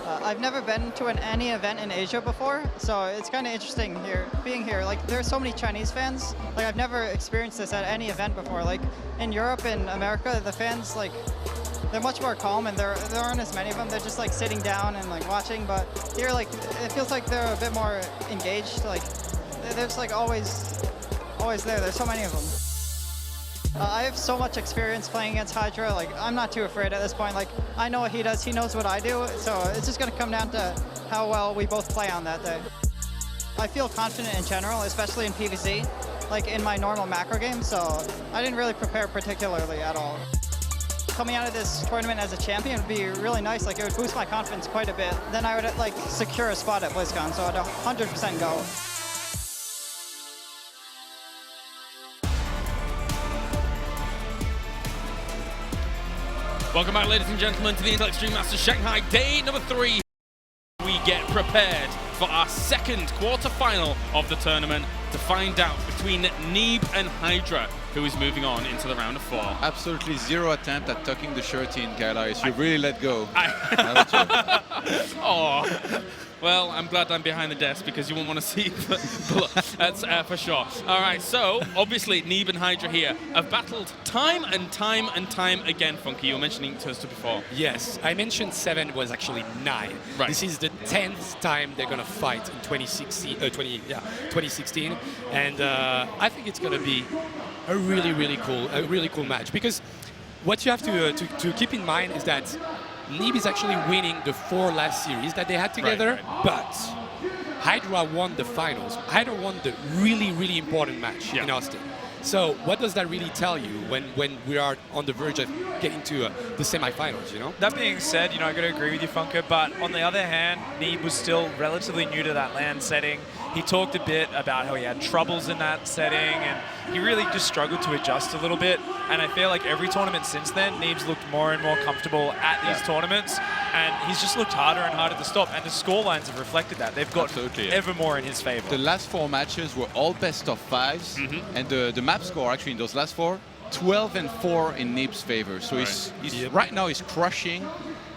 I've never been to any event in Asia before, so it's kind of interesting being here. Like, there's so many Chinese fans. Like, I've never experienced this at any event before. Like, in Europe and America, the fans, like, they're much more calm, and there aren't as many of them. They're just like sitting down and like watching. But here, like, it feels like they're a bit more engaged. Like, they're just like always there. There's so many of them. I have so much experience playing against Hydra. Like, I'm not too afraid at this point. Like, I know what he does. He knows what I do. So it's just gonna come down to how well we both play on that day. I feel confident in general, especially in PvZ, like in my normal macro game. So I didn't really prepare particularly at all. Coming out of this tournament as a champion would be really nice. Like, it would boost my confidence quite a bit. Then I would like secure a spot at BlizzCon. So I'd 100% go. Welcome back, ladies and gentlemen, to the Intel Extreme Masters Shanghai, day number 3. We get prepared for our second quarter-final of the tournament to find out between Neeb and Hydra who is moving on into the round of 4. Absolutely zero attempt at tucking the shirt in, Kailash. You really let go. Oh. Well, I'm glad I'm behind the desk because you won't want to see blood. That's for sure. All right, so obviously Neeb and Hydra here have battled time and time and time again. Funky, you were mentioning to us before. Yes, I mentioned 7 was actually 9. Right. This is the 10th time they're gonna fight in 2016, and I think it's gonna be a really cool match, because what you have to keep in mind is that Neeb is actually winning the 4 last series that they had together, but Hydra won the finals. Hydra won the really important match in Austin. So what does that really tell you when we are on the verge of getting to the semifinals, you know? That being said, you know, I got to agree with you, Funker, but on the other hand, Neeb was still relatively new to that LAN setting. He talked a bit about how he had troubles in that setting, and he really just struggled to adjust a little bit. And I feel like every tournament since then, Neeb's looked more and more comfortable at these tournaments, and he's just looked harder and harder to stop. And the scorelines have reflected that. They've got ever more in his favor. The last 4 matches were all best of 5s, and the map score actually in those last 4, 12 and 4 in Neeb's favor. So right now he's crushing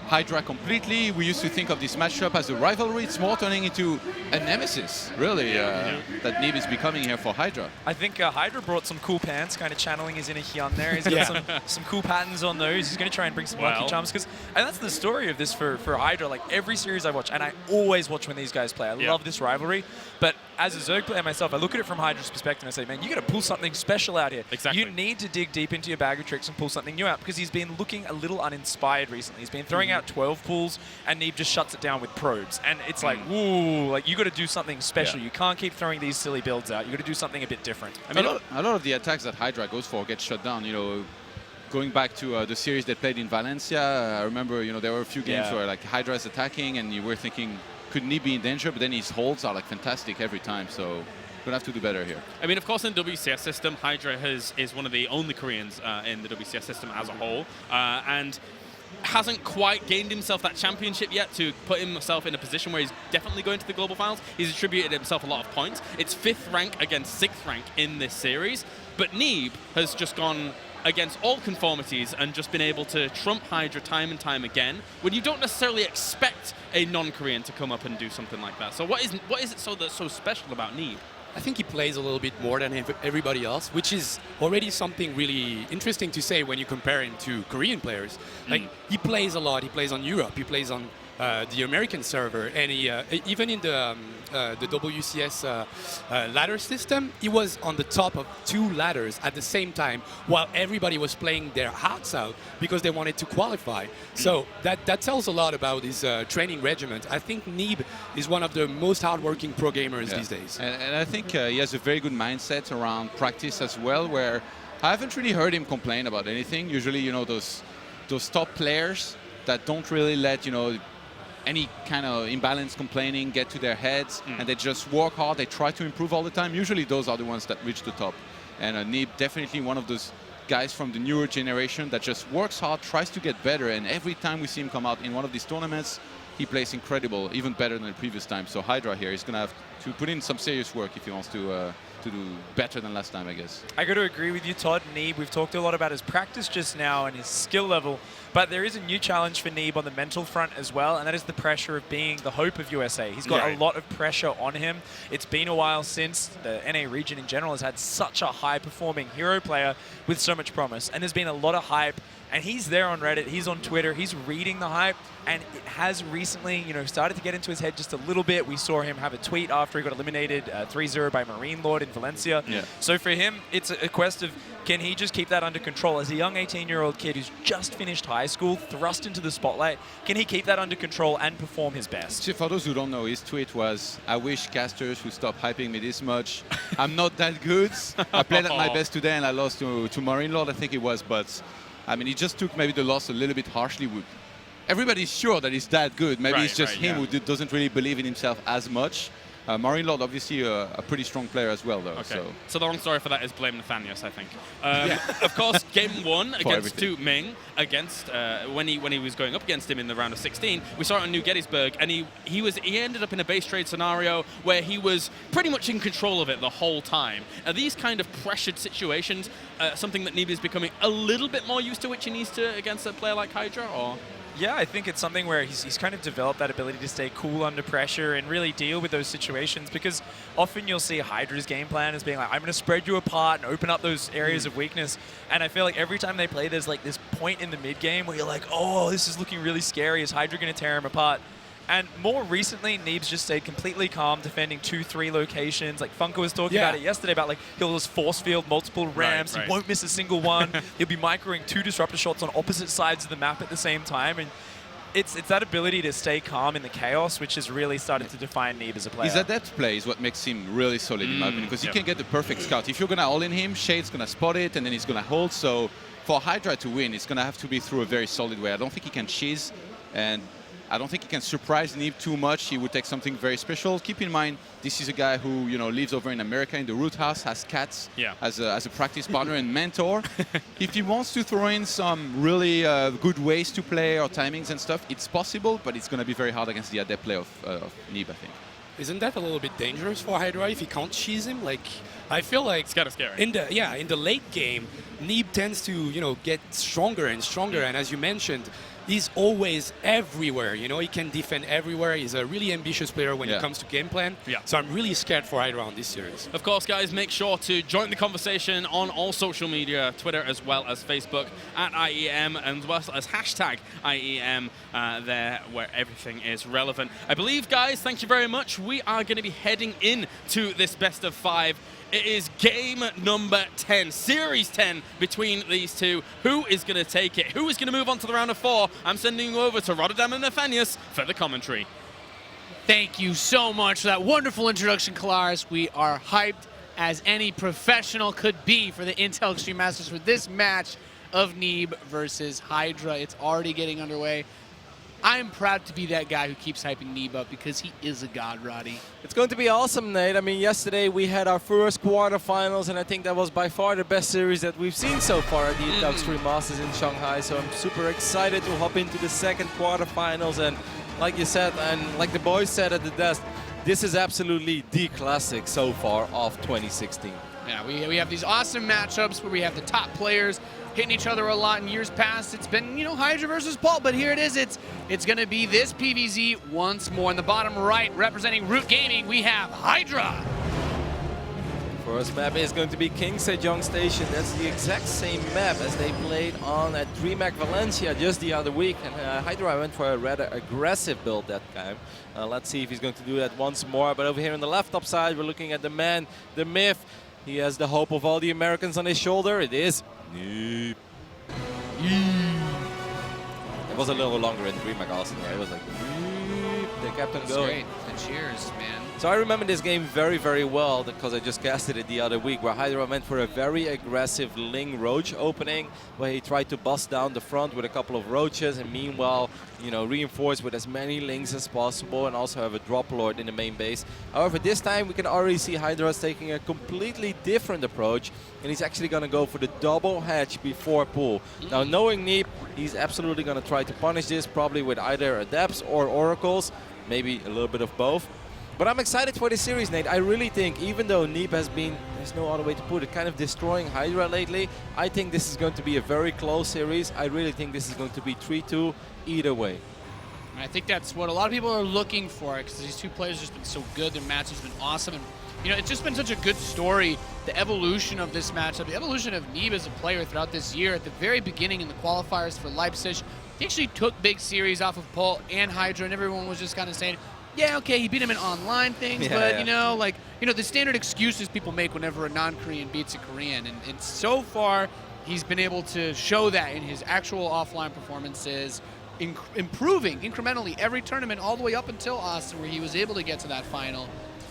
Hydra completely. We used to think of this matchup as a rivalry. It's more turning into a nemesis, really, that Neeb is becoming here for Hydra. I think Hydra brought some cool pants, kind of channeling his inner Hyun there. He's got some cool patterns on those. He's going to try and bring some lucky charms, and that's the story of this for Hydra. Like, every series I watch, and I always watch when these guys play. I love this rivalry, but as a Zerg player myself, I look at it from Hydra's perspective and I say, man, you got to pull something special out here. Exactly. You need to dig deep into your bag of tricks and pull something new out, because he's been looking a little uninspired recently. He's been throwing out 12 pulls, and Neeb just shuts it down with probes. And it's like, woo, like, you got to do something special. You can't keep throwing these silly builds out. You got to do something a bit different. I mean, a lot of the attacks that Hydra goes for get shut down. You know, going back to the series they played in Valencia, I remember, you know, there were a few games where like Hydra is attacking, and you were thinking, could Neeb be in danger? But then his holds are like fantastic every time. So we're gonna have to do better here. I mean, of course, in the WCS system, Hydra is one of the only Koreans in the WCS system as a whole, and hasn't quite gained himself that championship yet to put himself in a position where he's definitely going to the global finals. He's attributed himself a lot of points. It's 5th rank against 6th rank in this series, but Neeb has just gone against all conformities and just been able to trump Hydra time and time again, when you don't necessarily expect a non-Korean to come up and do something like that. So what is it that's so special about Neeb? I think he plays a little bit more than everybody else, which is already something really interesting to say when you compare him to Korean players. Like, he plays a lot. He plays on Europe. He plays on the American server, and he even in the WCS ladder system, he was on the top of 2 ladders at the same time, while everybody was playing their hearts out because they wanted to qualify. So that tells a lot about his training regimen. I think Neeb is one of the most hardworking pro gamers these days. And I think he has a very good mindset around practice as well, where I haven't really heard him complain about anything. Usually, you know, those top players that don't really let, you know, any kind of imbalance complaining get to their heads, and they just work hard, they try to improve all the time. Usually those are the ones that reach the top. And Neeb definitely one of those guys from the newer generation that just works hard, tries to get better, and every time we see him come out in one of these tournaments, he plays incredible, even better than the previous time. So Hydra here is going to have to put in some serious work if he wants to do better than last time, I guess. I got to agree with you, Todd. Neeb, we've talked a lot about his practice just now and his skill level, but there is a new challenge for Neeb on the mental front as well, and that is the pressure of being the hope of USA. He's got a lot of pressure on him. It's been a while since the NA region in general has had such a high-performing hero player with so much promise, and there's been a lot of hype, and he's there on Reddit, he's on Twitter, he's reading the hype, and it has recently, you know, started to get into his head just a little bit. We saw him have a tweet after he got eliminated 3-0 by Marine Lord in Valencia. Yeah. So for him, it's a quest of, can he just keep that under control? As a young 18-year-old kid who's just finished high school, thrust into the spotlight, can he keep that under control and perform his best? See, for those who don't know, his tweet was, "I wish casters would stop hyping me this much. I'm not that good. I played at my best today and I lost to Marine Lord, I think it was, but I mean, he just took maybe the loss a little bit harshly. Everybody's sure that he's that good. Maybe it's just him who doesn't really believe in himself as much. Marine Lord, obviously, a pretty strong player as well, though. Okay. So the long story for that is blame Nathanius, I think. Of course, game 1 against everything. Tu Ming, against when he was going up against him in the round of 16, we saw it on New Gettysburg, and he ended up in a base trade scenario where he was pretty much in control of it the whole time. Are these kind of pressured situations something that Neeb is becoming a little bit more used to, which he needs to against a player like Hydra, or? Yeah, I think it's something where he's kind of developed that ability to stay cool under pressure and really deal with those situations, because often you'll see Hydra's game plan as being like, I'm going to spread you apart and open up those areas of weakness. And I feel like every time they play, there's like this point in the mid game where you're like, oh, this is looking really scary. Is Hydra going to tear him apart? And more recently, Neeb's just stayed completely calm, defending 2-3 locations. Like Funko was talking about it yesterday, about like he'll just force field multiple ramps. He won't miss a single one. He'll be microing 2 disruptor shots on opposite sides of the map at the same time. And it's that ability to stay calm in the chaos which has really started to define Neeb as a player. His adept play is what makes him really solid, in my opinion, because he can get the perfect scout. If you're going to all in him, Shade's going to spot it, and then he's going to hold. So for Hydra to win, it's going to have to be through a very solid way. I don't think he can cheese, and I don't think he can surprise Neeb too much. He would take something very special. Keep in mind, this is a guy who lives over in America in the root house, has cats as a practice partner and mentor. If he wants to throw in some really good ways to play or timings and stuff, it's possible, but it's going to be very hard against the adept play of Neeb, I think. Isn't that a little bit dangerous for Hydra if he can't cheese him? Like, I feel like it's kind of scary. In the late game, Neeb tends to get stronger and stronger, and as you mentioned, he's always everywhere. He can defend everywhere. He's a really ambitious player when it comes to game plan. So I'm really scared for Hydra on this series. Of course, guys, make sure to join the conversation on all social media, Twitter as well as Facebook, at IEM, and as well as hashtag IEM there, where everything is relevant. I believe, guys, thank you very much. We are going to be heading in to this best of 5. It is game number 10, Series 10 between these two. Who is going to take it? Who is going to move on to the round of 4? I'm sending you over to Rotterdam and Nathanius for the commentary. Thank you so much for that wonderful introduction, Kalaris. We are hyped as any professional could be for the Intel Extreme Masters for this match of Neeb versus Hydra. It's already getting underway. I'm proud to be that guy who keeps hyping Neeb up because he is a god, Roddy. It's going to be awesome, Nate. I mean, yesterday we had our first quarterfinals, and I think that was by far the best series that we've seen so far at the Intel Extreme Masters in Shanghai. So I'm super excited to hop into the second quarterfinals. And like you said, and like the boys said at the desk, this is absolutely the classic so far of 2016. Yeah, we have these awesome matchups where we have the top players hitting each other a lot. In years past, it's been, Hydra versus Paul, but here it is. It's going to be this PvZ once more. In the bottom right, representing Root Gaming, we have Hydra. First map is going to be King Sejong Station. That's the exact same map as they played on at DreamHack Valencia just the other week. And Hydra went for a rather aggressive build that time. Let's see if he's going to do that once more. But over here on the left top side, we're looking at the man, the myth. He has the hope of all the Americans on his shoulder. It is Neeb. It was a little longer in DreamHack also. It was like Neeb. They kept on That's going. great. And cheers, man. So I remember this game very, very well because I just casted it the other week, where Hydra went for a very aggressive Ling Roach opening, where he tried to bust down the front with a couple of Roaches, and meanwhile, you know, reinforce with as many Lings as possible, and also have a Drop Lord in the main base. However, this time we can already see Hydra's taking a completely different approach, and he's actually going to go for the double hatch before pool. Now, knowing Neeb, he's absolutely going to try to punish this, probably with either Adepts or Oracles, maybe a little bit of both. But I'm excited for this series, Nate. I really think, even though Neeb has been, there's no other way to put it, kind of destroying Hydra lately, I think this is going to be a very close series. I really think this is going to be 3-2 either way. And I think that's what a lot of people are looking for, because these two players have just been so good. Their match has been awesome. And, you know, it's just been such a good story, the evolution of this matchup, the evolution of Neeb as a player throughout this year. At the very beginning in the qualifiers for Leipzig, he actually took big series off of Paul and Hydra, and everyone was just kind of saying, yeah, okay, he beat him in online things, but, you know, like, you know, the standard excuses people make whenever a non-Korean beats a Korean. And so far, he's been able to show that in his actual offline performances, improving incrementally every tournament all the way up until Austin, where he was able to get to that final.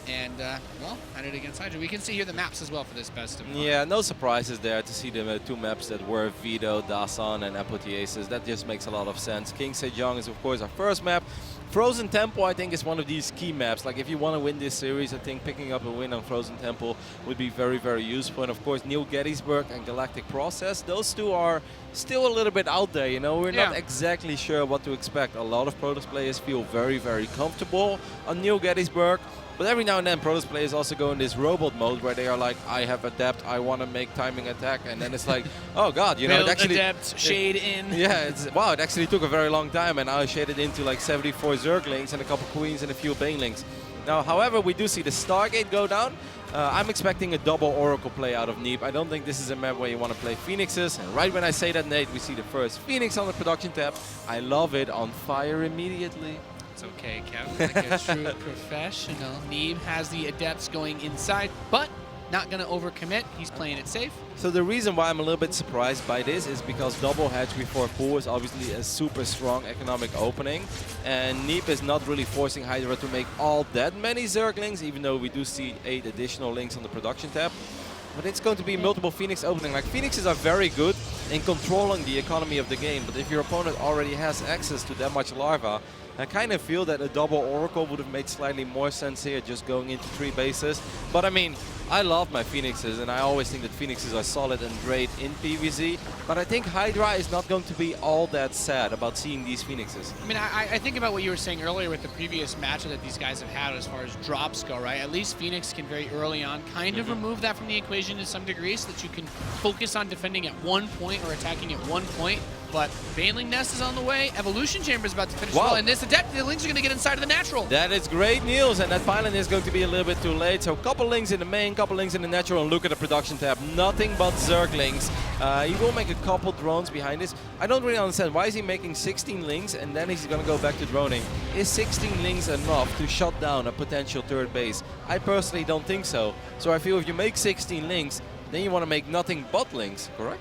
And, well, had it against Hydra. We can see here the maps as well for this best of. Yeah, no surprises there to see the two maps that were Vito, Dasan, and Apotheosis. That just makes a lot of sense. King Sejong is, of course, our first map. Frozen Temple, I think, is one of these key maps. Like, if you want to win this series, I think picking up a win on Frozen Temple would be very, very useful. And, of course, New Gettysburg and Galactic Process, those two are still a little bit out there, you know? We're not exactly sure what to expect. A lot of Protoss players feel very, very comfortable on New Gettysburg. But every now and then, Protoss players also go in this robot mode where they are like, I have Adept, I want to make timing attack. And then it's like, oh, God, you know, it actually... Adept, shade in. Yeah, wow, it actually took a very long time. And I shaded into like 74 Zerglings and a couple Queens and a few Banelings. Now, however, we do see the Stargate go down. I'm expecting a double Oracle play out of Neeb. I don't think this is a map where you want to play Phoenixes. And right when I say that, Nate, we see the first Phoenix on the production tab. I love it. On fire immediately. It's okay, Kev. Like a true professional. Neeb has the Adepts going inside, but not going to overcommit. He's playing it safe. So the reason why I'm a little bit surprised by this is because double hatch before pool is obviously a super strong economic opening. And Neeb is not really forcing Hydra to make all that many Zerglings, even though we do see 8 additional links on the production tab. But it's going to be multiple Phoenix opening. Like, Phoenixes are very good in controlling the economy of the game, but if your opponent already has access to that much larva, I kind of feel that a double Oracle would have made slightly more sense here, just going into 3 bases. But I mean, I love my Phoenixes, and I always think that Phoenixes are solid and great in PvZ. But I think Hydra is not going to be all that sad about seeing these Phoenixes. I mean, I think about what you were saying earlier with the previous matchup that these guys have had as far as drops go, right? At least Phoenix can very early on kind of remove that from the equation to some degree, so that you can focus on defending at one point or attacking at one point. But Baneling Nest is on the way. Evolution Chamber is about to finish well. And this Adept, the Lings are going to get inside of the natural. That is great news. And that pylon is going to be a little bit too late. So a couple Lings in the main, couple Lings in the natural. And look at the production tab. Nothing but Zerglings. He will make a couple drones behind this. I don't really understand. Why is he making 16 Lings and then he's going to go back to droning? Is 16 Lings enough to shut down a potential third base? I personally don't think so. So I feel if you make 16 Lings, then you want to make nothing but Lings, correct?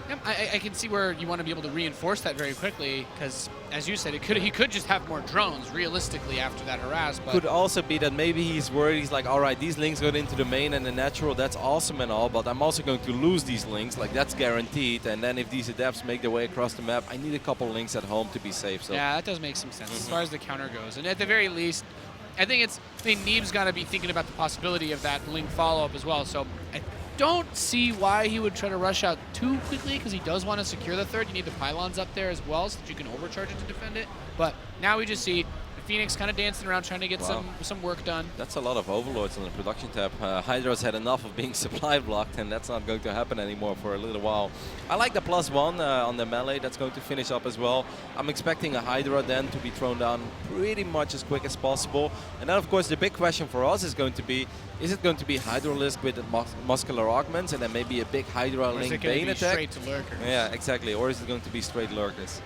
Yep, I can see where you want to be able to reinforce that very quickly, because, as you said, he could just have more drones, realistically, after that harass. But could also be that maybe he's worried. He's like, all right, these Lings go into the main and the natural, that's awesome and all, but I'm also going to lose these Lings, like that's guaranteed. And then if these Adepts make their way across the map, I need a couple Lings at home to be safe. So yeah, that does make some sense as far as the counter goes. And at the very least, I think Neeb's got to be thinking about the possibility of that Ling follow-up as well. So I don't see why he would try to rush out too quickly, because he does want to secure the third. You need the pylons up there as well so that you can overcharge it to defend it. But now we just see Phoenix kind of dancing around trying to get some work done. That's a lot of overlords on the production tab. Hydra's had enough of being supply blocked, and that's not going to happen anymore for a little while. I like the +1 on the melee. That's going to finish up as well. I'm expecting a Hydra then to be thrown down pretty much as quick as possible. And then, of course, the big question for us is going to be, is it going to be Hydralisk with muscular augments and then maybe a big Hydra Link Bane attack? Straight to Lurker? Yeah, exactly. Or is it going to be straight Lurkers?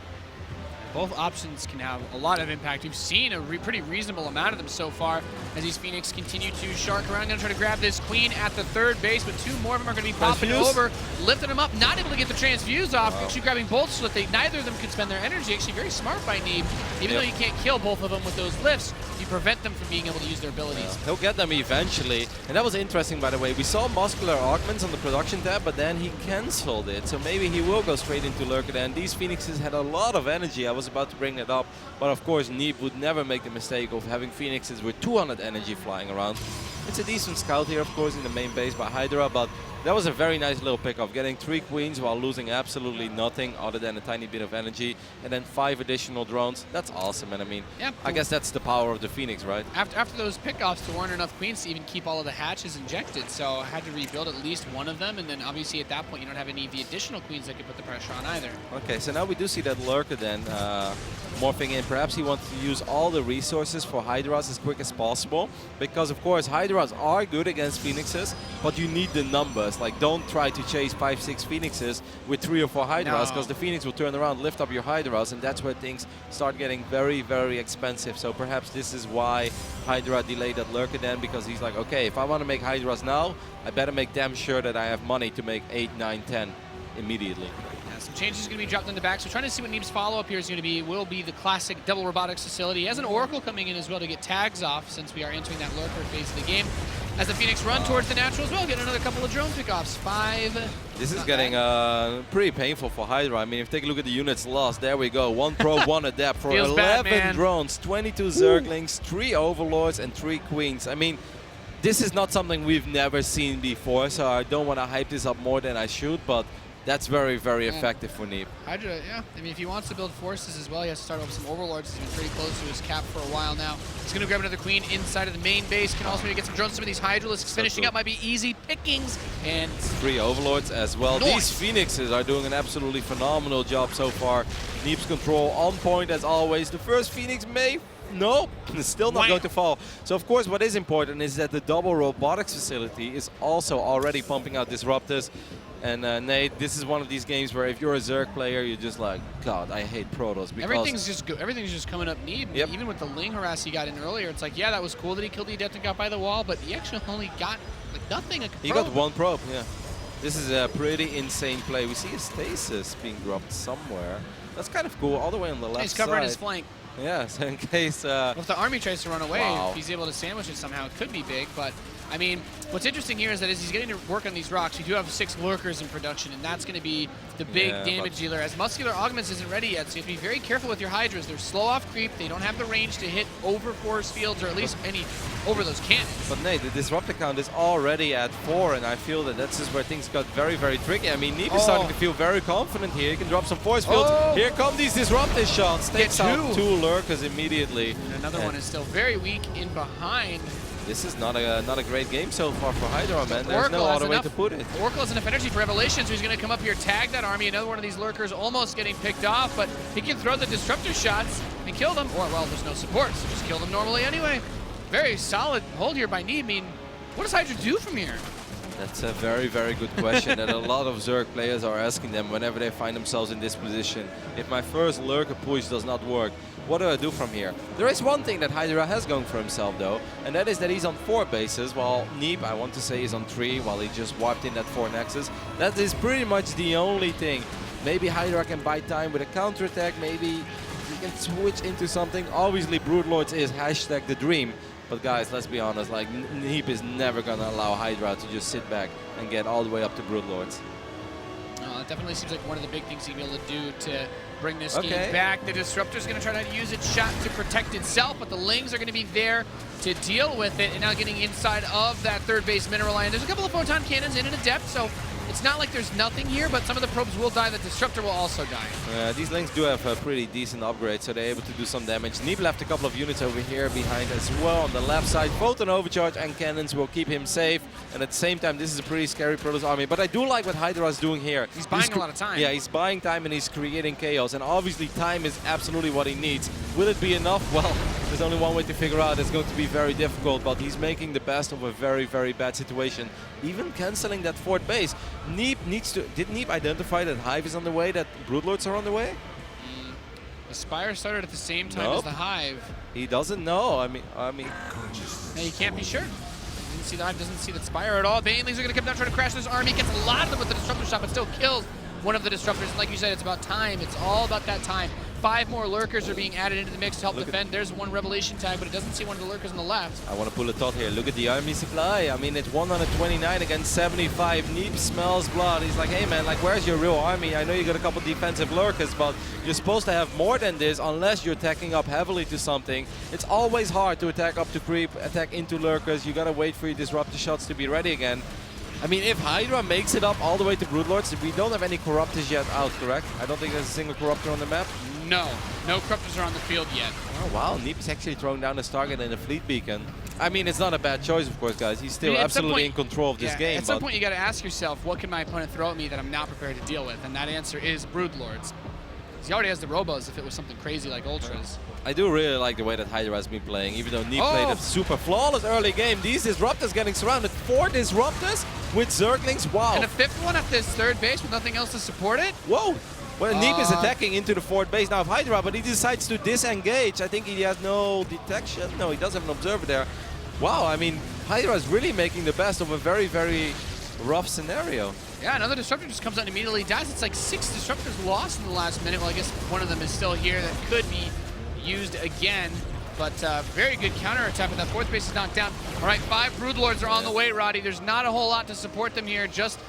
both options can have a lot of impact. We've seen a pretty reasonable amount of them so far as these Phoenix continue to shark around. Going to try to grab this Queen at the third base, but two more of them are going to be popping over, lifting them up, not able to get the transfuse off. Actually grabbing both so that neither of them can spend their energy. Actually very smart by Neeb. Even though you can't kill both of them with those lifts, you prevent them from being able to use their abilities. He'll get them eventually. And that was interesting, by the way. We saw muscular augments on the production tab, but then he cancelled it. So maybe he will go straight into Lurker then. These Phoenixes had a lot of energy. I was about to bring it up. But of course, Neeb would never make the mistake of having Phoenixes with 200 energy flying around. It's a decent scout here, of course, in the main base by Hydra, but that was a very nice little pickup, getting 3 queens while losing absolutely nothing other than a tiny bit of energy, and then 5 additional drones. That's awesome, and I mean, I guess that's the power of the Phoenix, right? After those pickoffs, there weren't enough queens to even keep all of the hatches injected, so I had to rebuild at least one of them, and then obviously at that point you don't have any of the additional queens that could put the pressure on either. Okay, so now we do see that Lurker then morphing in. Perhaps he wants to use all the resources for Hydras as quick as possible, because of course Hydras are good against Phoenixes, but you need the numbers. Like, don't try to chase 5-6 Phoenixes with 3 or 4 Hydras, because the Phoenix will turn around, lift up your Hydras, and that's where things start getting very, very expensive. So perhaps this is why Hydra delayed that Lurker then, because he's like, okay, if I want to make Hydras now, I better make damn sure that I have money to make 8, 9, 10 immediately. Some changes are going to be dropped in the back, so trying to see what Neeb's follow-up here is going to be. Will be the classic double robotics facility. He has an Oracle coming in as well to get tags off, since we are entering that Lurker phase of the game. As the Phoenix run towards the natural as well, get another couple of drone pickoffs. 5. This is getting pretty painful for Hydra. I mean, if you take a look at the units lost, there we go. 1 probe, 1 adept for 11 drones, 22 Zerglings, 3 Overlords, and 3 Queens. I mean, this is not something we've never seen before, so I don't want to hype this up more than I should, but that's very, very effective for Neeb. Hydra, yeah. I mean, if he wants to build forces as well, he has to start off with some Overlords. He's been pretty close to his cap for a while now. He's going to grab another Queen inside of the main base. Can also maybe get some drones. Some of these Hydralisks finishing up might be easy pickings. And 3 Overlords as well. Nice. These Phoenixes are doing an absolutely phenomenal job so far. Neeb's control on point as always. The first Phoenix may... Nope, it's still not going to fall. So of course what is important is that the double robotics facility is also already pumping out disruptors. And Nate, this is one of these games where if you're a Zerg player, you're just like, God, I hate Protoss. Because everything's just good. Everything's just coming up Neeb. Yep. Even with the Ling harass he got in earlier, it's like, yeah, that was cool that he killed the Adept and got by the wall, but he actually only got like nothing. He got 1 probe, yeah. This is a pretty insane play. We see a stasis being dropped somewhere. That's kind of cool, all the way on the left He's covering side. his flank. Yeah, so in case... well, if the army tries to run away, if he's able to sandwich it somehow, it could be big, but... I mean, what's interesting here is that as he's getting to work on these rocks, you do have 6 lurkers in production, and that's going to be the big damage dealer. As Muscular Augments isn't ready yet, so you have to be very careful with your Hydras. They're slow off creep. They don't have the range to hit over force fields, or at least any over those cannons. But Nate, the disruptor count is already at 4, and I feel that that's just where things got very, very tricky. I mean, Neeb is starting to feel very confident here. He can drop some force fields. Here come these disruptor shots. Takes out 2 lurkers immediately. And another one is still very weak in behind. This is not a great game so far for Hydra, man. There's no other way to put it. Oracle has enough energy for Revelation, so he's going to come up here, tag that army. Another one of these lurkers almost getting picked off, but he can throw the disruptor shots and kill them. Or, well, there's no support, so just kill them normally anyway. Very solid hold here by Neeb. I mean, what does Hydra do from here? That's a very, very good question that a lot of Zerg players are asking them whenever they find themselves in this position. If my first lurker push does not work, what do I do from here? There is one thing that Hydra has going for himself though, and that is that he's on 4 bases, while Neeb, I want to say, is on 3, while he just wiped in that 4 nexus. That is pretty much the only thing. Maybe Hydra can buy time with a counterattack, maybe he can switch into something. Obviously Broodlords is #the dream. But guys, let's be honest, like Neeb is never gonna allow Hydra to just sit back and get all the way up to Broodlords. It definitely seems like one of the big things he'd be able to do to bring this game back. The Disruptor's going to try to use its shot to protect itself, but the Lings are going to be there to deal with it. And now getting inside of that third base mineral line. There's a couple of photon cannons in an Adept, so it's not like there's nothing here, but some of the probes will die. The Disruptor will also die. These Lings do have a pretty decent upgrade, so they're able to do some damage. Neeb left a couple of units over here behind as well on the left side. Photon Overcharge and cannons will keep him safe. And at the same time, this is a pretty scary Protoss army. But I do like what Hydra is doing here. He's buying a lot of time. Yeah, he's buying time and he's creating chaos. And obviously, time is absolutely what he needs. Will it be enough? Well, there's only one way to figure out. It's going to be very difficult, but he's making the best of a very, very bad situation. Even canceling that 4th base. Neeb needs to... Did Neeb identify that Hive is on the way, that Broodlords are on the way? The Spire started at the same time as the Hive. He doesn't know. I mean. Now you can't be sure. Didn't see the Hive, doesn't see the Spire at all. Banelings are going to come down, try to crash this army. Gets a lot of them with the Disruptor shot, but still kills one of the Disruptors. And like you said, it's about time. It's all about that time. 5 more Lurkers are being added into the mix to help defend. There's one Revelation tag, but it doesn't see one of the Lurkers on the left. I want to pull a thought here. Look at the army supply. I mean, it's 129 against 75. Neeb smells blood. He's like, hey man, like, where's your real army? I know you got a couple defensive Lurkers, but you're supposed to have more than this unless you're attacking up heavily to something. It's always hard to attack up to creep, attack into Lurkers. You gotta wait for your Disruptor shots to be ready again. I mean, if Hydra makes it up all the way to Broodlords, we don't have any Corruptors yet out, correct? I don't think there's a single Corruptor on the map. No, no Corruptors are on the field yet. Oh wow, Neeb is actually throwing down his target in the Fleet Beacon. I mean, it's not a bad choice, of course, guys. He's still absolutely in control of this game. At some point, you got to ask yourself, what can my opponent throw at me that I'm not prepared to deal with? And that answer is Broodlords. He already has the Robos if it was something crazy like Ultras. I do really like the way that Hydra has been playing, even though Neeb played a super flawless early game. These Disruptors getting surrounded. 4 Disruptors with Zerglings. Wow. And a 5th one at this 3rd base with nothing else to support it? Whoa. Well, Neeb is attacking into the 4th base now of Hydra, but he decides to disengage. I think he has no detection. No, he does have an observer there. Wow, I mean, Hydra is really making the best of a very, very rough scenario. Yeah, another Disruptor just comes out and immediately dies. It's like 6 Disruptors lost in the last minute. Well, I guess one of them is still here that could be used again. But very good counterattack, but that 4th base is knocked down. All right, 5 Broodlords are on the way, Roddy. There's not a whole lot to support them here. Just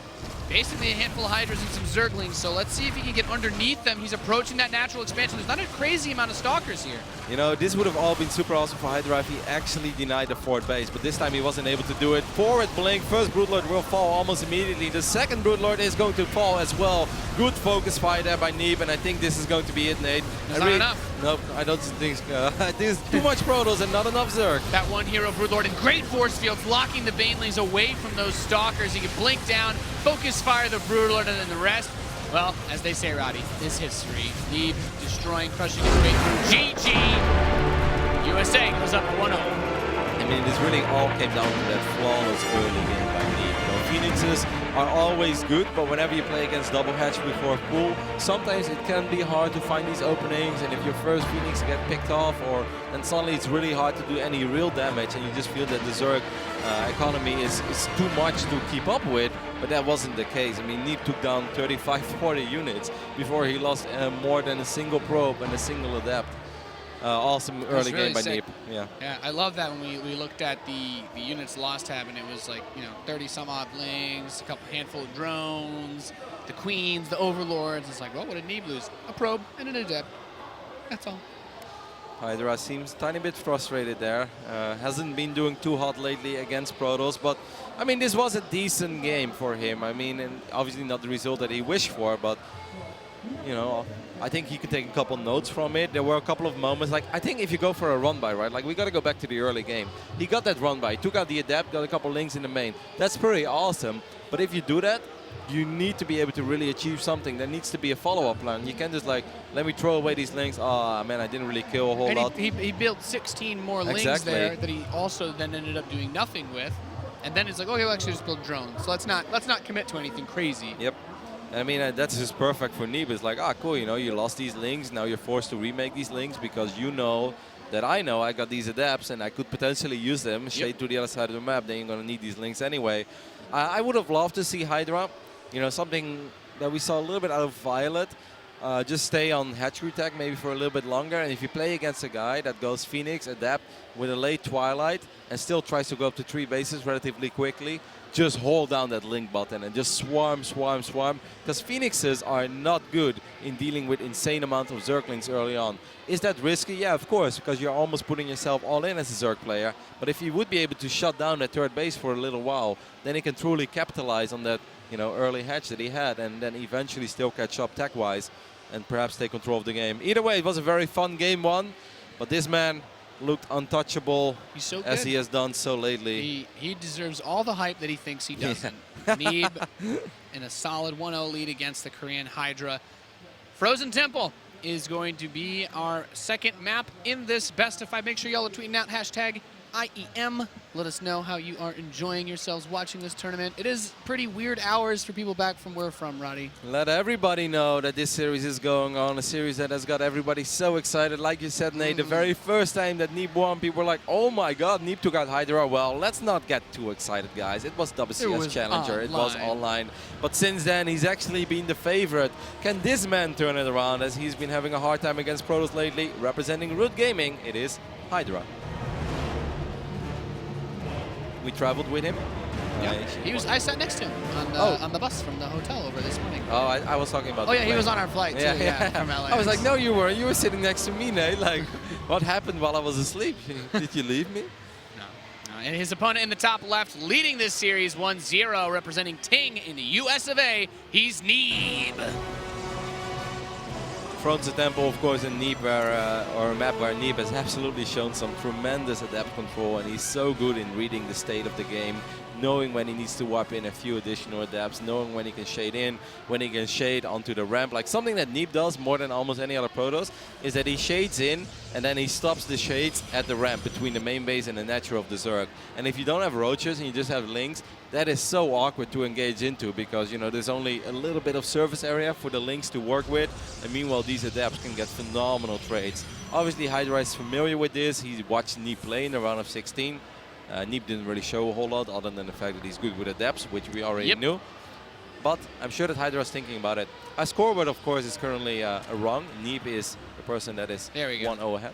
basically a handful of Hydras and some Zerglings. So let's see if he can get underneath them. He's approaching that natural expansion. There's not a crazy amount of Stalkers here. You know, this would have all been super awesome for Hydra if he actually denied the 4th base, but this time he wasn't able to do it. Forward blink, first Broodlord will fall almost immediately. The second Broodlord is going to fall as well. Good focus fire there by Neeb, and I think this is going to be it, Nate. It's not enough. Nope, I don't think so. There's too much Protoss and not enough Zerg. That one hero Broodlord in great force fields, blocking the Banelings away from those Stalkers. He can blink down, focus fire the Broodlord, and then the rest, well, as they say, Roddy, is history. Neeb destroying, crushing his way through. GG! USA goes up 1-0. I mean, this really all came down to that flawless early game by Neeb. You know, Phoenixes are always good, but whenever you play against double hatch before pool, sometimes it can be hard to find these openings, and if your first Phoenix get picked off, then suddenly it's really hard to do any real damage, and you just feel that the Zerg economy is too much to keep up with, but that wasn't the case. I mean, Neeb took down 35-40 units before he lost more than a single probe and a single adept. Awesome early really game by sick. Neeb. Yeah, I love that when we looked at the units lost tab, and it was like, 30 some odd lings, a couple handful of drones, the queens, the overlords. It's like, well, what did Neeb lose? A probe and an adept. That's all. Hydra seems a tiny bit frustrated there. Hasn't been doing too hot lately against Protoss, but I mean, this was a decent game for him. I mean, and obviously not the result that he wished for, but I think he could take a couple notes from it. There were a couple of moments, like, I think if you go for a run-by, right? Like, we got to go back to the early game. He got that run-by, took out the adept, got a couple links in the main. That's pretty awesome. But if you do that, you need to be able to really achieve something. There needs to be a follow-up plan. You can't just, like, let me throw away these links. Oh, man, I didn't really kill a whole lot. He built 16 more links there that he also then ended up doing nothing with. And then it's like, okay, we'll actually just build drones. So let's not commit to anything crazy. Yep. I mean, that's just perfect for Neeb. It's like, cool, you lost these links. Now you're forced to remake these links because you know that I know I got these adapts and I could potentially use them straight to the other side of the map. Then you're going to need these links anyway. I would have loved to see Hydra, something that we saw a little bit out of Violet. Just stay on hatchery tech maybe for a little bit longer. And if you play against a guy that goes Phoenix, Adapt with a late Twilight and still tries to go up to 3 bases relatively quickly, just hold down that link button and just swarm. Because Phoenixes are not good in dealing with insane amount of Zerglings early on. Is that risky? Yeah, of course, because you're almost putting yourself all in as a Zerg player. But if you would be able to shut down that 3rd base for a little while, then he can truly capitalize on that early hatch that he had, and then eventually still catch up tech-wise and perhaps take control of the game. Either way, it was a very fun game 1, but this man looked untouchable as he has done so lately. He deserves all the hype that he thinks he doesn't. Neeb in a solid 1-0 lead against the Korean Hydra. Frozen Temple is going to be our second map in this best of 5. Make sure y'all are tweeting out hashtag IEM. Let us know how you are enjoying yourselves watching this tournament. It is pretty weird hours for people back from where we're from, Roddy. Let everybody know that this series is going on, a series that has got everybody so excited. Like you said, Nate, the very first time that Neeb won, people were like, oh my god, Neeb took out Hydra. Well, let's not get too excited, guys. It was WCS Challenger. It was online. But since then, he's actually been the favorite. Can this man turn it around, as he's been having a hard time against Protoss lately? Representing Root Gaming, it is Hydra. We traveled with him. Yeah. I sat next to him on the bus from the hotel over this morning. Oh, I was talking about. Oh yeah, he was on our flight too. Yeah, from LA. I was like, no, you weren't. You were sitting next to me, Nate. Like, what happened while I was asleep? Did you leave me? No. And his opponent in the top left, leading this series 1-0, representing Ting in the US of A. He's Neeb. Fronts Temple, of course, in Neeb, or a map where Neeb has absolutely shown some tremendous adept control, and he's so good in reading the state of the game, knowing when he needs to warp in a few additional adapts, knowing when he can shade in, when he can shade onto the ramp. Like something that Neeb does more than almost any other Protoss is that he shades in and then he stops the shades at the ramp between the main base and the natural of the Zerg. And if you don't have roaches and you just have links, that is so awkward to engage into because, you know, there's only a little bit of surface area for the links to work with. And meanwhile, these adapts can get phenomenal trades. Obviously, Hydra is familiar with this. He watched Neeb play in the round of 16. Neeb didn't really show a whole lot other than the fact that he's good with adapts, which we already knew. But I'm sure that Hydra is thinking about it. Our scoreboard, of course, is currently wrong. Neeb is the person that is 1-0 ahead.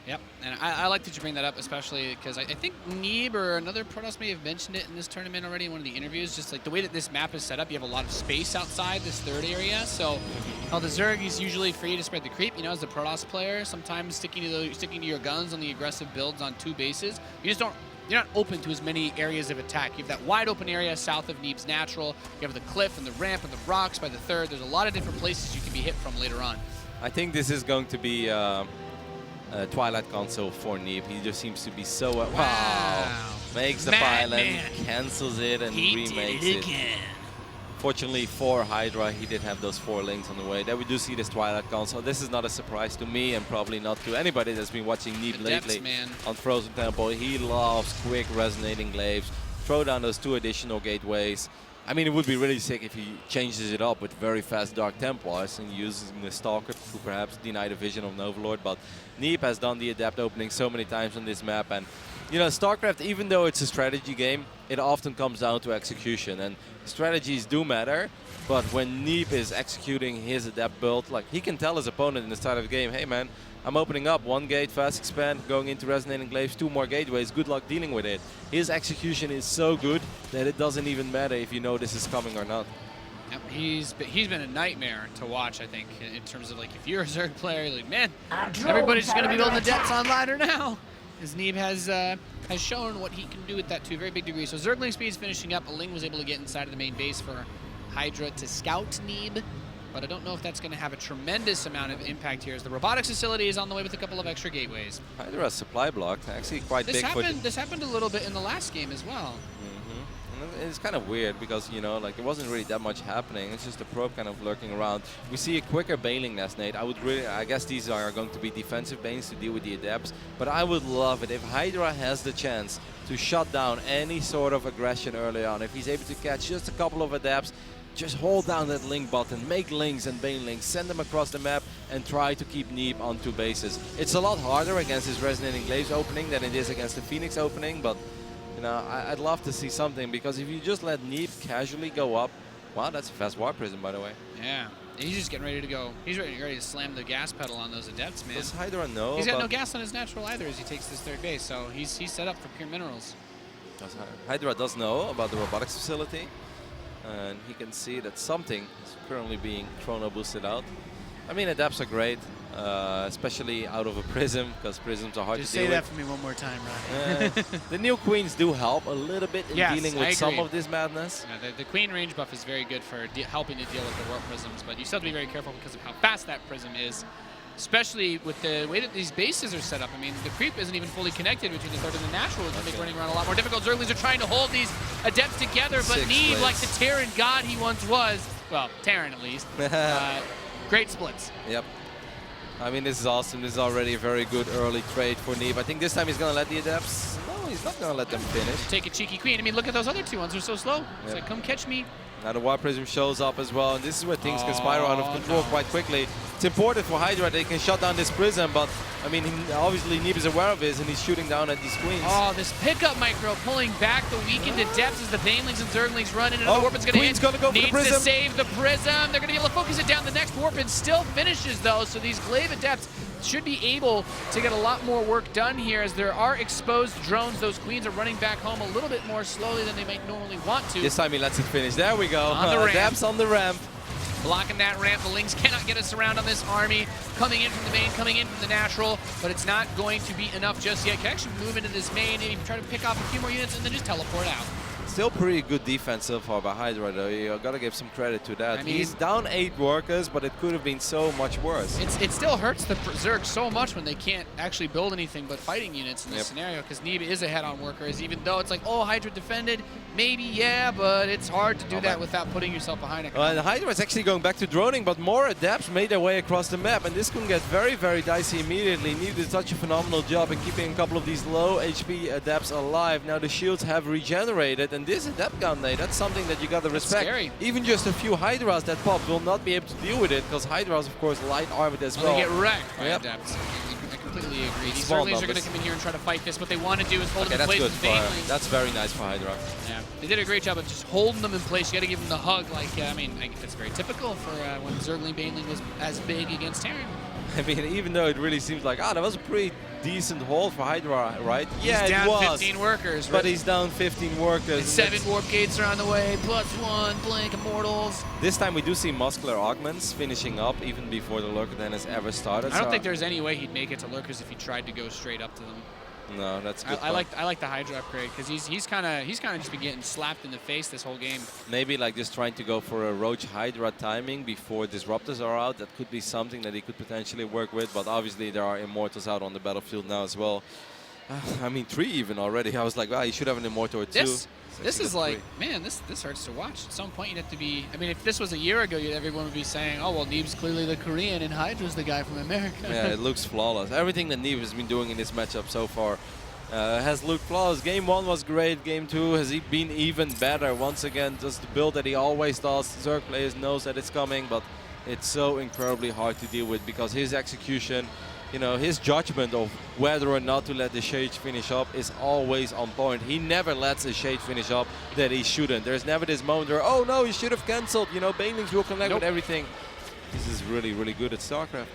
Yep, and I like that you bring that up, especially because I think Neeb or another Protoss may have mentioned it in this tournament already in one of the interviews. Just like the way that this map is set up, you have a lot of space outside this third area. So, the Zerg is usually free to spread the creep. You know, as a Protoss player, sometimes sticking to your guns on the aggressive builds on 2 bases, you just don't. You're not open to as many areas of attack. You have that wide open area south of Neeb's natural. You have the cliff and the ramp and the rocks by the third. There's a lot of different places you can be hit from later on. I think this is going to be a Twilight console for Neeb. He just seems to be so... wow. Makes the pylon, cancels it, and remakes it. Fortunately for Hydra, he did have those 4 links on the way. There we do see this Twilight console. This is not a surprise to me and probably not to anybody that's been watching Neeb lately on Frozen Temple. He loves quick resonating glaives. Throw down those 2 additional gateways. I mean, it would be really sick if he changes it up with very fast Dark Templars and uses the Stalker to perhaps deny the vision of an Overlord. But Neeb has done the Adapt opening so many times on this map. And, you know, StarCraft, even though it's a strategy game, it often comes down to execution. And strategies do matter. But when Neeb is executing his Adapt build, like, he can tell his opponent in the start of the game, hey, man, I'm opening up 1 gate, fast expand, going into resonating glaives, 2 more gateways, good luck dealing with it. His execution is so good that it doesn't even matter if you know this is coming or not. Yep, he's been a nightmare to watch, I think, in terms of, like, if you're a Zerg player, like, man, everybody's just going to be building the depths on ladder now. As Neeb has shown what he can do with that to a very big degree. So Zergling speed is finishing up. A Ling was able to get inside of the main base for Hydra to scout Neeb. But I don't know if that's going to have a tremendous amount of impact here as the robotics facility is on the way with a couple of extra gateways. Hydra's supply block, actually quite big. This happened a little bit in the last game as well. It's kind of weird because, you know, like, there wasn't really that much happening. It's just a probe kind of lurking around. We see a quicker bailing nest, Nate. I guess these are going to be defensive banes to deal with the adepts. But I would love it if Hydra has the chance to shut down any sort of aggression early on. If he's able to catch just a couple of adepts, just hold down that link button, make links and bane links, send them across the map, and try to keep Neeb on 2 bases. It's a lot harder against his Resonating Glaives opening than it is against the Phoenix opening, but, you know, I'd love to see something, because if you just let Neeb casually go up, wow, that's a fast Warp Prism, by the way. Yeah, he's just getting ready to go. He's ready to slam the gas pedal on those adepts, man. Does Hydra know? He's got no gas on his natural either as he takes this 3rd base, so he's set up for pure minerals. Hydra does know about the robotics facility. And he can see that something is currently being chrono boosted out. I mean, adapts are great, especially out of a prism, because prisms are hard to deal with. Just say that for me one more time, Ronnie. The new queens do help a little bit in dealing with some of this madness. Yeah, the queen range buff is very good for helping to deal with the warp prisms, but you still have to be very careful because of how fast that prism is. Especially with the way that these bases are set up. I mean, the creep isn't even fully connected between the 3rd and the natural, which make running around a lot more difficult. Zerglings are trying to hold these adepts together, but Neeb, like the Terran god he once was, well, Terran at least, great splits. Yep. I mean, this is awesome. This is already a very good early trade for Neeb. I think this time he's going to let the adepts. No, He's not going to let them finish. Take a cheeky queen. I mean, look at those other two ones. They're so slow. It's like, come catch me. Now the War Prism shows up as well, and this is where things can spiral out of control quite quickly. It's important for Hydra they can shut down this Prism, but I mean, obviously Neeb is aware of this, and he's shooting down at these queens. Oh, this pickup micro pulling back the weakened Adepts as the Banelings and Zerglings run in, and the Warpin's going to hit. Gonna go for the Needs Prism. to save the Prism. They're going to be able to focus it down. The next Warpin still finishes, though, so these Glaive Adepts should be able to get a lot more work done here as there are exposed drones. Those queens are running back home a little bit more slowly than they might normally want to. This time he lets it finish. There we go. On the ramp. Adepts on the ramp. Blocking that ramp. The Lings cannot get us around on this army. Coming in from the main, coming in from the natural, but it's not going to be enough just yet. Can actually move into this main and even try to pick off a few more units and then just teleport out. Still pretty good defense so far by Hydra, though. You gotta give some credit to that. I mean, he's down 8 workers, but it could have been so much worse. It still hurts the Zerg so much when they can't actually build anything but fighting units in this scenario, because Neeb is a head-on worker, even though it's like, oh, Hydra defended, maybe, yeah, but it's hard to do that without putting yourself behind it. And Hydra is actually going back to droning, but more Adepts made their way across the map, and this can get very, very dicey immediately. Neeb did such a phenomenal job in keeping a couple of these low HP Adepts alive. Now the shields have regenerated, and this Adept gun, that's something that you gotta respect. Scary. Even just a few Hydras that pop will not be able to deal with it, because Hydras, of course, light armored as well. They get wrecked by Adepts. I completely agree. These Zerglings are going to come in here and try to fight this. What they want to do is hold them in place with Banelings. That's very nice for Hydra. Yeah, they did a great job of just holding them in place. You got to give them the hug. Like, I mean, it's very typical for when Zergling Baneling was as big against Terran. I mean, even though it really seems like, that was a pretty decent hold for Hydra, right? Yeah, he's down it was. 15 workers. But he's down 15 workers. And 7 warp gates are on the way, +1, Blink, Immortals. This time we do see muscular augments finishing up even before the Lurker Den has ever started. I don't think there's any way he'd make it to Lurkers if he tried to go straight up to them. No, that's good. I like the Hydra upgrade because he's kind of just been getting slapped in the face this whole game. Maybe like just trying to go for a Roach Hydra timing before Disruptors are out. That could be something that he could potentially work with. But obviously there are Immortals out on the battlefield now as well. I mean 3 even already. I was like, wow, you should have an Immortal or 2. This is like, man, this hurts to watch. At some point, you'd have to be. I mean, if this was a year ago, everyone would be saying, "Oh, well, Neeb's clearly the Korean, and Hydra's the guy from America." Yeah, it looks flawless. Everything that Neeb has been doing in this matchup so far has looked flawless. Game 1 was great. Game 2 has been even better. Once again, just the build that he always does. Zerg players knows that it's coming, but it's so incredibly hard to deal with because his execution, you know, his judgment of whether or not to let the Shade finish up is always on point. He never lets a Shade finish up that he shouldn't. There's never this moment where, oh no, he should have cancelled. You know, Banelings will connect with everything. This is really, really good at StarCraft.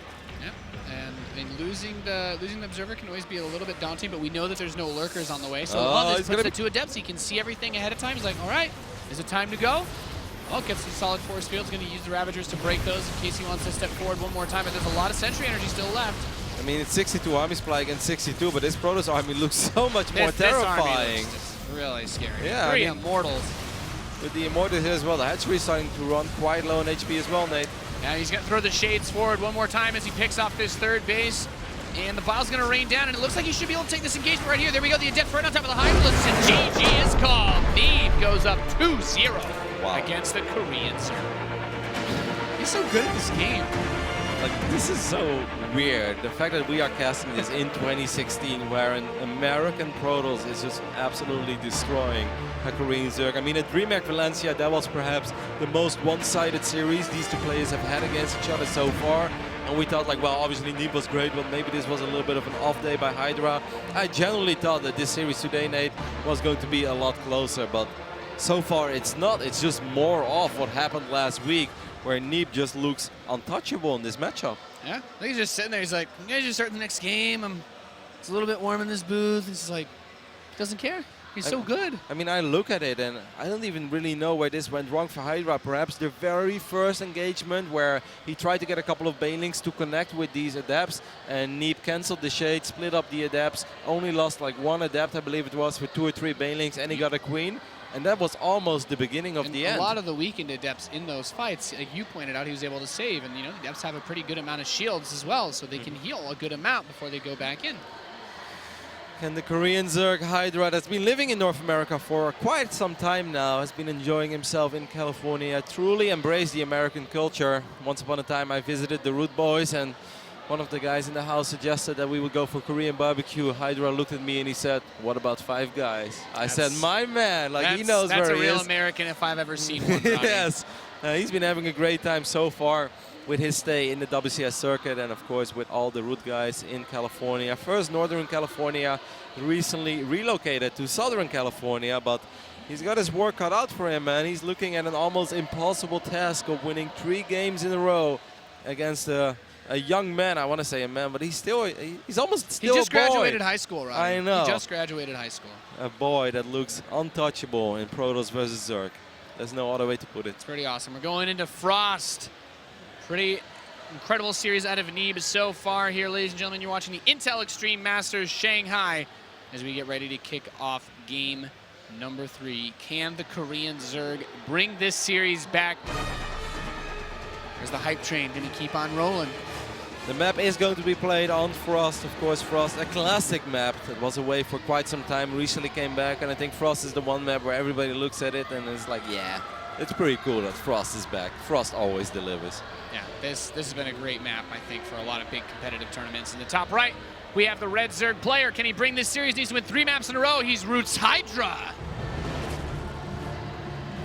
Yep, and losing the Observer can always be a little bit daunting, but we know that there's no Lurkers on the way. So this puts it to Adepts. He can see everything ahead of time. He's like, all right, is it time to go? Well, gets some solid force fields. Going to use the Ravagers to break those in case he wants to step forward one more time. But there's a lot of Sentry energy still left. I mean, it's 62 army supply against 62, but this Protoss army looks so much more terrifying. This army looks just really scary. Yeah, 3 Immortals. With the Immortals here as well, the hatchery is starting to run quite low on HP as well, Nate. Yeah, he's going to throw the Shades forward one more time as he picks off this 3rd base. And the Bile's going to rain down, and it looks like he should be able to take this engagement right here. There we go, the Adept right on top of the Hydralists, and GG is called. Neeb goes up 2-0 against the Korean Zerg. He's so good at this game. Like, this is so weird. The fact that we are casting this in 2016 where an American Protoss is just absolutely destroying a Korean Zerg. I mean, at DreamHack Valencia, that was perhaps the most one-sided series these two players have had against each other so far. And we thought, like, well, obviously Neeb was great, but maybe this was a little bit of an off day by Hydra. I generally thought that this series today, Nate, was going to be a lot closer, but so far it's not. It's just more of what happened last week, where Neeb just looks untouchable in this matchup. Yeah, I think he's just sitting there. He's like, you guys just start the next game. It's a little bit warm in this booth. He's like, doesn't care. He's so good. I mean, I look at it and I don't even really know where this went wrong for Hydra. Perhaps the very first engagement where he tried to get a couple of Banelings to connect with these Adepts, and Neeb cancelled the Shade, split up the Adepts, only lost like 1 Adept, I believe it was, for 2 or 3 Banelings, and he got a Queen. And that was almost the beginning of the end. A lot of the weakened Adepts in those fights, like you pointed out, he was able to save. And, you know, the Adepts have a pretty good amount of shields as well, so they can heal a good amount before they go back in. And the Korean Zerg Hydra that's been living in North America for quite some time now, has been enjoying himself in California, truly embraced the American culture. Once upon a time I visited the Root Boys, and one of the guys in the house suggested that we would go for Korean barbecue. Hydra looked at me and he said, "What about 5 Guys?" I said, "My man, like he knows where he is." That's a real American if I've ever seen one. Yes, he's been having a great time so far with his stay in the WCS circuit, and of course with all the root guys in California. First Northern California, recently relocated to Southern California, but he's got his work cut out for him, man. He's looking at an almost impossible task of winning 3 games in a row against a young man. I want to say a man, but he's almost still a boy. He just graduated high school, right? I know. He just graduated high school. A boy that looks untouchable in Protoss versus Zerg. There's no other way to put it. It's pretty awesome. We're going into Frost. Pretty incredible series out of Neeb so far here, ladies and gentlemen. You're watching the Intel Extreme Masters Shanghai as we get ready to kick off game number 3. Can the Korean Zerg bring this series back? There's the hype train. Can he keep on rolling? The map is going to be played on Frost. Of course, Frost, a classic map that was away for quite some time, recently came back, and I think Frost is the one map where everybody looks at it and is like, yeah, it's pretty cool that Frost is back. Frost always delivers. Yeah, this has been a great map, I think, for a lot of big competitive tournaments. In the top right, we have the red Zerg player. Can he bring this series? Needs to win 3 maps in a row. He's Roots Hydra.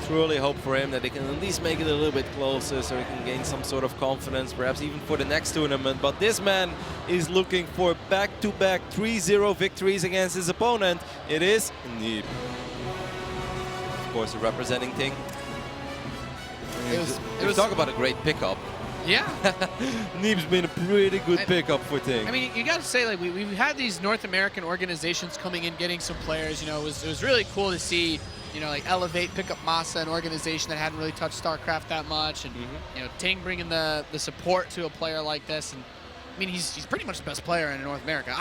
Truly hope for him that he can at least make it a little bit closer so he can gain some sort of confidence, perhaps even for the next tournament. But this man is looking for back-to-back 3-0 victories against his opponent. It is Neeb. Of course, the representing team. It was talk about a great pickup. Yeah. Neeb's been a pretty good pickup for Ting. I mean, you got to say, like, we've had these North American organizations coming in, getting some players. You know, it was really cool to see, you know, like Elevate pick up Masa, an organization that hadn't really touched StarCraft that much, and you know, Ting bringing the support to a player like this. And I mean, he's pretty much the best player in North America.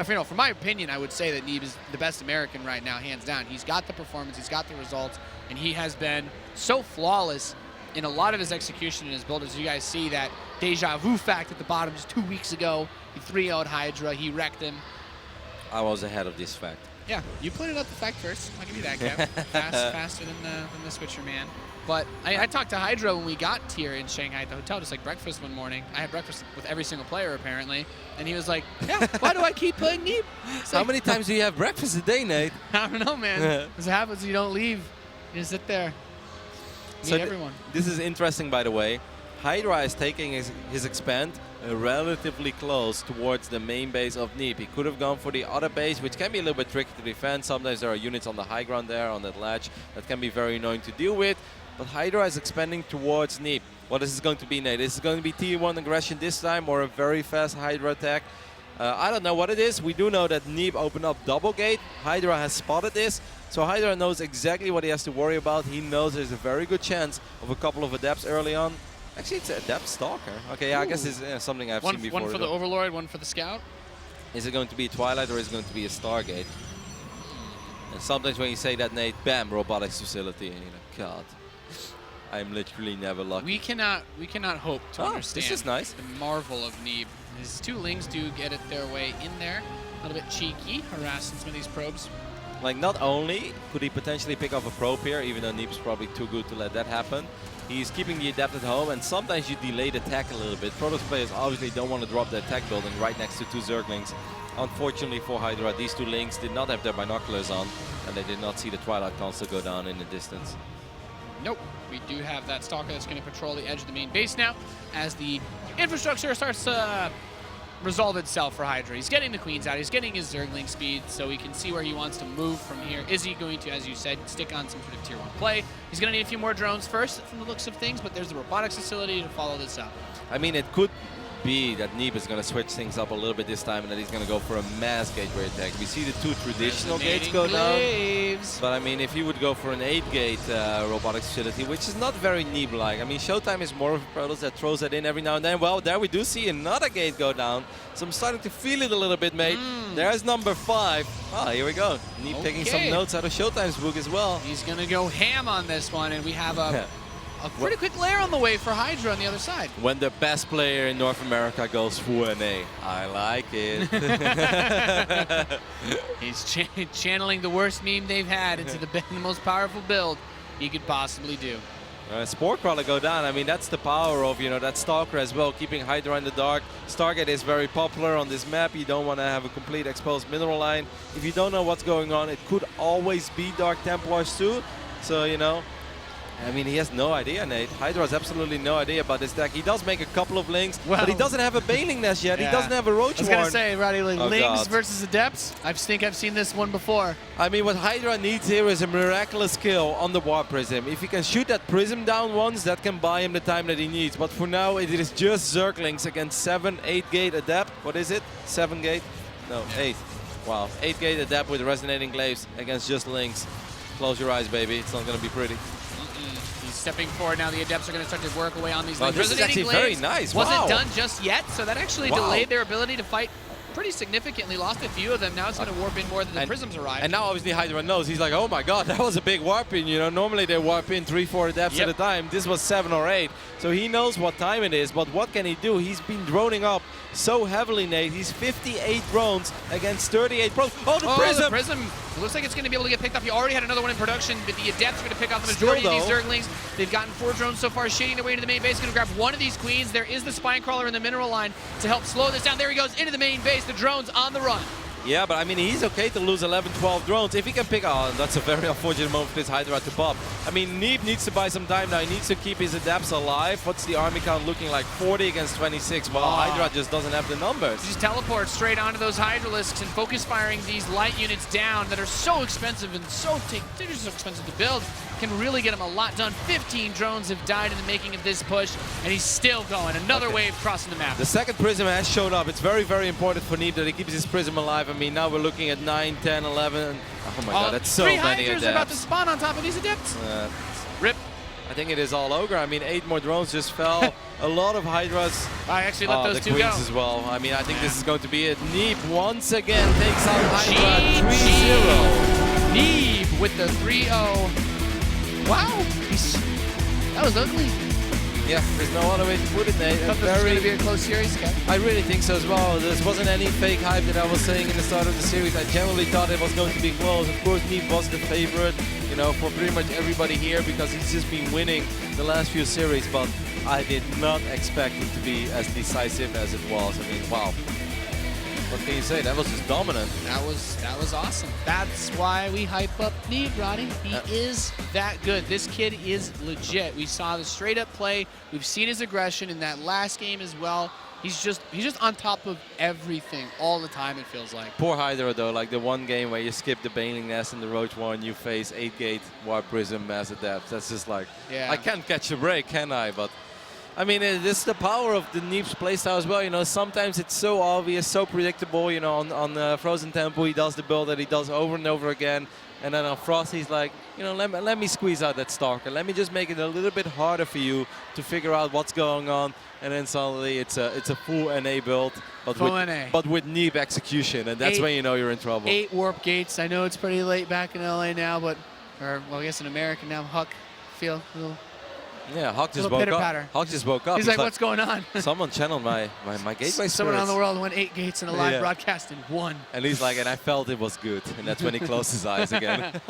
From my opinion, I would say that Neeb is the best American right now, hands down. He's got the performance, he's got the results, and he has been so flawless in a lot of his execution and his build. As you guys see, that deja vu fact at the bottom just 2 weeks ago, he 3-0'd Hydra, he wrecked him. I was ahead of this fact. Yeah, you pointed out the fact first. I'll give you that, Cap. Faster than the Switcher man. But I talked to Hydra when we got here in Shanghai at the hotel, just like breakfast one morning. I had breakfast with every single player, apparently. And he was like, yeah, why do I keep playing Neeb? How many times do you have breakfast a day, Nate? I don't know, man. This happens, you don't leave. You just sit there. So everyone. This is interesting, by the way. Hydra is taking his expand relatively close towards the main base of Neeb. He could have gone for the other base, which can be a little bit tricky to defend. Sometimes there are units on the high ground there, on that ledge, that can be very annoying to deal with. But Hydra is expanding towards Neeb. What is this going to be, Nate? Is it going to be Tier 1 aggression this time, or a very fast Hydra attack? I don't know what it is. We do know that Neeb opened up double gate. Hydra has spotted this. So Hydra knows exactly what he has to worry about. He knows there's a very good chance of a couple of adepts early on. Actually, it's an adept stalker. Okay, yeah, I guess it's something I've seen before. One for the Overlord, one for the Scout. Is it going to be a Twilight or is it going to be a Stargate? And sometimes when you say that, Nate, bam, robotics facility, and you're like, God, I'm literally never lucky. We cannot hope to understand this is nice. The marvel of Neeb. His 2 Lings do get it their way in there. A little bit cheeky, harassing some of these probes. Like, not only could he potentially pick off a probe here, even though Neeb's probably too good to let that happen, he's keeping the adept at home, and sometimes you delay the attack a little bit. Protoss players obviously don't want to drop the attack building right next to 2 Zerglings. Unfortunately for Hydra, these 2 Lings did not have their binoculars on, and they did not see the Twilight console go down in the distance. Nope. We do have that Stalker that's going to patrol the edge of the main base now as the infrastructure starts to resolve itself for Hydra. He's getting the Queens out. He's getting his Zergling speed, so he can see where he wants to move from here. Is he going to, as you said, stick on some sort of Tier 1 play? He's going to need a few more drones first from the looks of things, but there's the robotics facility to follow this up. I mean, it could be that Neeb is going to switch things up a little bit this time and that he's going to go for a mass gateway attack. We see the 2 traditional gates go down. But I mean, if he would go for an 8-gate robotics facility, which is not very Neeb-like. I mean, Showtime is more of a Protoss that throws that in every now and then. Well, there we do see another gate go down. So I'm starting to feel it a little bit, mate. There's number 5. Ah, here we go. Neeb taking some notes out of Showtime's book as well. He's going to go ham on this one, and we have a pretty quick layer on the way for Hydra on the other side. When the best player in North America goes for an A. I like it. He's channeling the worst meme they've had into the most powerful build he could possibly do. Spore Crawler go down. I mean, that's the power of, you know, that Stalker as well, keeping Hydra in the dark. Stargate is very popular on this map. You don't want to have a complete exposed mineral line. If you don't know what's going on, it could always be Dark Templars too. So, you know, I mean, he has no idea, Nate. Hydra has absolutely no idea about this deck. He does make a couple of links, but he doesn't have a Bailing Nest yet. He doesn't have a Roach Warren. I was going to say, Roddy, like Lings God. versus Adepts. I think I've seen this one before. I mean, what Hydra needs here is a miraculous kill on the Warp Prism. If he can shoot that Prism down once, that can buy him the time that he needs. But for now, it is just Zerglings against 7, 8 gate Adept. What is it? 7 gate? No, 8. Wow, 8 gate Adept with Resonating Glaives against just Lings. Close your eyes, baby. It's not going to be pretty. He's stepping forward now. The Adepts are going to start to work away on these Oh, Lings. this is actually very nice. Wasn't Wow. done just yet, so that actually delayed their ability to fight pretty significantly. Lost a few of them. Now it's going to warp in more than the Prisms arrive. And now obviously Hydra knows. He's like, oh my god, that was a big warp in. You know, normally they warp in 3, 4 Adepts at a time. This was 7 or 8. So he knows what time it is, but what can he do? He's been droning up so heavily, Nate. He's 58 drones against 38 pros. Oh, the Prism! The Prism. It looks like it's going to be able to get picked up. He already had another one in production, but the Adepts are going to pick off the majority of these Zerglings. They've gotten 4 drones so far, shading their way into the main base. Going to grab one of these Queens. There is the Spine Crawler in the mineral line to help slow this down. There he goes into the main base. The drones on the run. Yeah, but I mean, he's okay to lose 11, 12 drones. If he can pick... Oh, that's a very unfortunate moment for this Hydra to pop. I mean, Neeb needs to buy some time now. He needs to keep his Adepts alive. What's the army count looking like? 40 against 26. Well, Hydra just doesn't have the numbers. Just teleport straight onto those Hydralisks and focus firing these light units down that are so expensive and they're just so expensive to build. Can really get him a lot done. 15 drones have died in the making of this push, and he's still going. Another wave crossing the map. The second Prism has showed up. It's very, very important for Neeb that he keeps his Prism alive. I mean, now we're looking at 9, 10, 11. Oh my god, that's so many Adepts. 3 Hydras are about to spawn on top of these Adepts. Rip. I think it is all Ogre. I mean, 8 more drones just fell. A lot of Hydras. I actually let those two go. The Queens as well. I mean, I think this is going to be it. Neeb once again takes out Hydra 3-0. Neeb with the 3-0. Wow, that was ugly. Yeah, there's no other way to put it, Nate. I thought this was going to be a close series, Ken. I really think so as well. This wasn't any fake hype that I was saying in the start of the series. I generally thought it was going to be close. Of course, Neeb was the favorite, you know, for pretty much everybody here because he's just been winning the last few series. But I did not expect it to be as decisive as it was. I mean, wow. What can you say? That was just dominant. That was awesome. That's why we hype up Neeb, Roddy. He is that good. This kid is legit. We saw the straight up play. We've seen his aggression in that last game as well. He's just on top of everything all the time, it feels like. Poor Hydra though, like the one game where you skip the Bailing Nest and the Roach Warren, you face 8 gate Warp Prism as Adept. That's just like, I can't catch a break, can I? But I mean, this is the power of the Neeb's playstyle as well. You know, sometimes it's so obvious, so predictable. You know, on Frozen Temple, he does the build that he does over and over again. And then on Frost, he's like, you know, let me squeeze out that Stalker. Let me just make it a little bit harder for you to figure out what's going on. And then suddenly it's a full NA build, but with Neeb execution. And that's when you know you're in trouble. 8 warp gates. I know it's pretty late back in LA now, but, or well, I guess in America now. Huck, feel a little. Yeah, Huck just woke up. Huck just woke up. He's like, what's going on? Someone channeled my gateway spirits. Someone around the world went 8 gates in a live broadcast and won. And he's like, and I felt it was good. And that's when he closed his eyes again.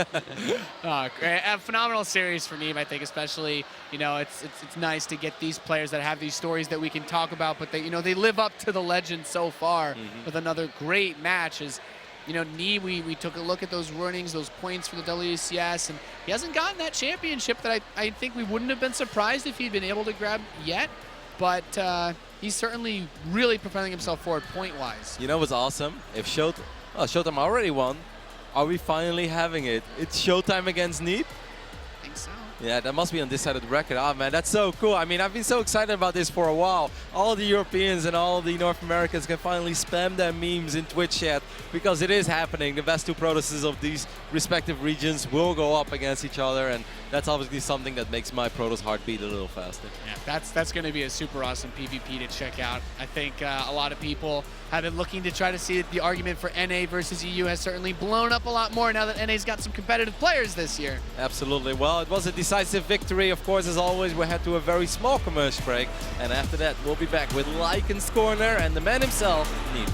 Great. A phenomenal series for Neeb, I think, especially, you know, it's nice to get these players that have these stories that we can talk about, but they, you know, they live up to the legend so far with another great match. You know, Neeb, we took a look at those runnings, those points for the WCS, and he hasn't gotten that championship that I think we wouldn't have been surprised if he'd been able to grab yet. But he's certainly really propelling himself forward point-wise. You know what's awesome? If Showtime already won, are we finally having it? It's Showtime against Neeb? I think so. Yeah, that must be on this side of the record. Oh, man, that's so cool. I mean, I've been so excited about this for a while. All the Europeans and all the North Americans can finally spam their memes in Twitch chat because it is happening. The best 2 Protosses of these respective regions will go up against each other, and that's obviously something that makes my Protoss heart beat a little faster. Yeah, that's going to be a super awesome PvP to check out. I think a lot of people have been looking to try to see that the argument for NA versus EU has certainly blown up a lot more now that NA's got some competitive players this year. Absolutely. Well, it was a decisive victory. Of course, as always, we head to a very small commercial break. And after that, we'll be back with Lycan's Corner and the man himself, Neeb.